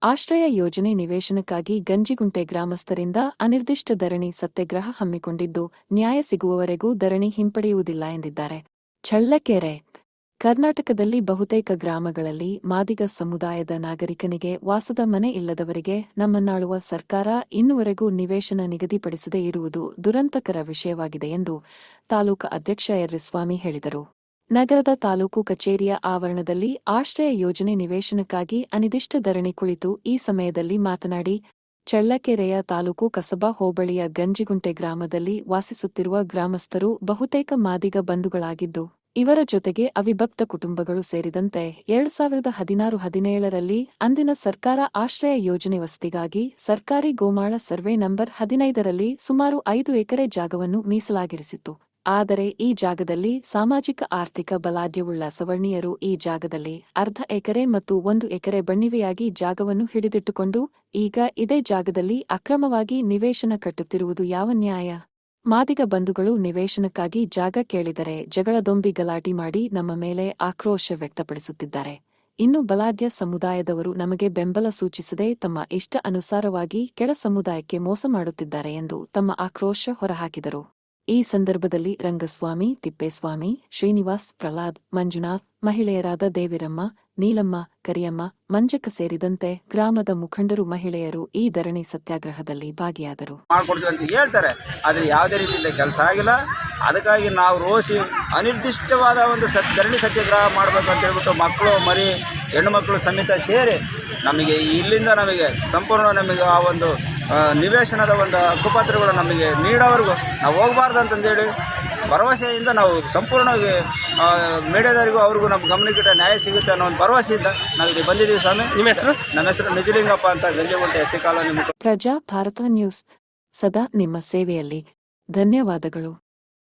ಆಶ್ರಯ ಯೋಜನೆ ನಿವೇಶನಕ್ಕಾಗಿ ಗಂಜಿಗುಂಟೆ ಗ್ರಾಮಸ್ಥರಿಂದ ಅನಿರ್ದಿಷ್ಟ ಧರಣಿ ಸತ್ಯಾಗ್ರಹ ಹಮ್ಮಿಕೊಂಡಿದ್ದು, ನ್ಯಾಯ ಸಿಗುವವರೆಗೂ ಧರಣಿ ಹಿಂಪಡೆಯುವುದಿಲ್ಲ ಎಂದಿದ್ದಾರೆ. ಚಳ್ಳಕೆರೆ ಕರ್ನಾಟಕದಲ್ಲಿ ಬಹುತೇಕ ಗ್ರಾಮಗಳಲ್ಲಿ ಮಾದಿಗ ಸಮುದಾಯದ ನಾಗರಿಕನಿಗೆ ವಾಸದ ಮನೆ ಇಲ್ಲದವರಿಗೆ ನಮ್ಮನ್ನಾಳುವ ಸರ್ಕಾರ ಇನ್ನುವರೆಗೂ ನಿವೇಶನ ನಿಗದಿಪಡಿಸದೇ ಇರುವುದು ದುರಂತಕರ ವಿಷಯವಾಗಿದೆ ಎಂದು ತಾಲೂಕು ಅಧ್ಯಕ್ಷ ಯರ್ರಿಸ್ವಾಮಿ ಹೇಳಿದರು. ನಗರದ ತಾಲೂಕು ಕಚೇರಿಯ ಆವರಣದಲ್ಲಿ ಆಶ್ರಯ ಯೋಜನೆ ನಿವೇಶನಕ್ಕಾಗಿ ಅನಿರ್ದಿಷ್ಟ ಧರಣಿ ಕುಳಿತು ಈ ಸಮಯದಲ್ಲಿ ಮಾತನಾಡಿ, ಚಳ್ಳಕೆರೆಯ ತಾಲೂಕು ಕಸಬಾ ಹೋಬಳಿಯ ಗಂಜಿಗುಂಟೆ ಗ್ರಾಮದಲ್ಲಿ ವಾಸಿಸುತ್ತಿರುವ ಗ್ರಾಮಸ್ಥರು ಬಹುತೇಕ ಮಾದಿಗ ಬಂಧುಗಳಾಗಿದ್ದು, ಇವರ ಜೊತೆಗೆ ಅವಿಭಕ್ತ ಕುಟುಂಬಗಳು ಸೇರಿದಂತೆ 2016-17ರಲ್ಲಿ ಅಂದಿನ ಸರ್ಕಾರ ಆಶ್ರಯ ಯೋಜನೆ ವಸತಿಗಾಗಿ ಸರ್ಕಾರಿ ಗೋಮಾಳ ಸರ್ವೆ ನಂಬರ್ 15ರಲ್ಲಿ ಸುಮಾರು 5 ಎಕರೆ ಜಾಗವನ್ನು ಮೀಸಲಾಗಿರಿಸಿತ್ತು. ಆದರೆ ಈ ಜಾಗದಲ್ಲಿ ಸಾಮಾಜಿಕ ಆರ್ಥಿಕ ಬಲಾಢ್ಯವುಳ್ಳ ಸವರ್ಣೀಯರು ಈ ಜಾಗದಲ್ಲಿ ಅರ್ಧ ಎಕರೆ ಮತ್ತು 1 ಎಕರೆ ಬಣ್ಣಿವೆಯಾಗಿ ಜಾಗವನ್ನು ಹಿಡಿದಿಟ್ಟುಕೊಂಡು ಈಗ ಇದೇ ಜಾಗದಲ್ಲಿ ಅಕ್ರಮವಾಗಿ ನಿವೇಶನ ಕಟ್ಟುತ್ತಿರುವುದು ಯಾವ ನ್ಯಾಯ? ಮಾದಿಗ ಬಂಧುಗಳು ನಿವೇಶನಕ್ಕಾಗಿ ಜಾಗ ಕೇಳಿದರೆ ಜಗಳದೊಂಬಿ ಗಲಾಟೆ ಮಾಡಿ ನಮ್ಮ ಮೇಲೆ ಆಕ್ರೋಶ ವ್ಯಕ್ತಪಡಿಸುತ್ತಿದ್ದಾರೆ. ಇನ್ನು ಬಲಾಢ್ಯ ಸಮುದಾಯದವರು ನಮಗೆ ಬೆಂಬಲ ಸೂಚಿಸದೆ ತಮ್ಮ ಇಷ್ಟ ಅನುಸಾರವಾಗಿ ಕೆಳ ಸಮುದಾಯಕ್ಕೆ ಮೋಸ ಮಾಡುತ್ತಿದ್ದಾರೆ ಎಂದು ತಮ್ಮ ಆಕ್ರೋಶ ಹೊರಹಾಕಿದರು. ಈ ಸಂದರ್ಭದಲ್ಲಿ ರಂಗಸ್ವಾಮಿ, ತಿಪ್ಪೇಸ್ವಾಮಿ, ಶ್ರೀನಿವಾಸ್, ಪ್ರಹ್ಲಾದ್, ಮಂಜುನಾಥ್, ಮಹಿಳೆಯರಾದ ದೇವಿರಮ್ಮ, ನೀಲಮ್ಮ, ಕರಿಯಮ್ಮ, ಮಂಜಕ್ಕ ಸೇರಿದಂತೆ ಗ್ರಾಮದ ಮುಖಂಡರು, ಮಹಿಳೆಯರು ಈ ಧರಣಿ ಸತ್ಯಾಗ್ರಹದಲ್ಲಿ ಭಾಗಿಯಾದರು. ಮಾಡ್ಕೊಡ್ತೀವಿ ಅಂತ ಹೇಳ್ತಾರೆ, ಆದರೆ ಯಾವುದೇ ರೀತಿಯಿಂದ ಕೆಲಸ ಆಗಿಲ್ಲ. ಅದಕ್ಕಾಗಿ ನಾವು ರೋಷಿ ಅನಿರ್ದಿಷ್ಟವಾದ ಒಂದು ಧರಣಿ ಸತ್ಯಾಗ್ರಹ ಮಾಡಬೇಕು ಅಂತ ಹೇಳ್ಬಿಟ್ಟು ಮಕ್ಕಳು, ಮರಿ, ಹೆಣ್ಣು ಮಕ್ಕಳು ಸಮೇತ ಸೇರಿ ನಮಗೆ ಇಲ್ಲಿಂದ ನಮಗೆ ಸಂಪೂರ್ಣ ನಮಗೆ ಆ ಒಂದು ನಿವೇಶನದ ಒಂದು ಹಕ್ಕುಪತ್ರಗಳು ನಮಗೆ ನೀಡೋವರೆಗೂ ನಾವು ಹೋಗಬಾರ್ದು ಅಂತಂದೇಳಿ ಭರವಸೆಯಿಂದ ನಾವು ಸಂಪೂರ್ಣವಾಗಿ ಮೀಡಿಯಾದವರಿಗೂ ಅವ್ರಿಗೂ ನಮ್ಮ ಗಮನಕ್ಕೆ ನ್ಯಾಯ ಸಿಗುತ್ತೆ ಅನ್ನೋ ಒಂದು ಭರವಸೆಯಿಂದ ನಾವು ಇಲ್ಲಿ ಬಂದಿದ್ದೀವಿ. ಸ್ವಾಮಿ, ನಿಮ್ಮ ಹೆಸರು? ನಮ್ಮ ಹೆಸರು ನಿಜಲಿಂಗಪ್ಪ ಅಂತ, ಗಂಜಿಗುಂಟೆ ಎಸ್ಸಿ ಕಾಲೋನಿ. ಪ್ರಜಾ ಭಾರತ ನ್ಯೂಸ್ ಸದಾ ನಿಮ್ಮ ಸೇವೆಯಲ್ಲಿ. ಧನ್ಯವಾದಗಳು.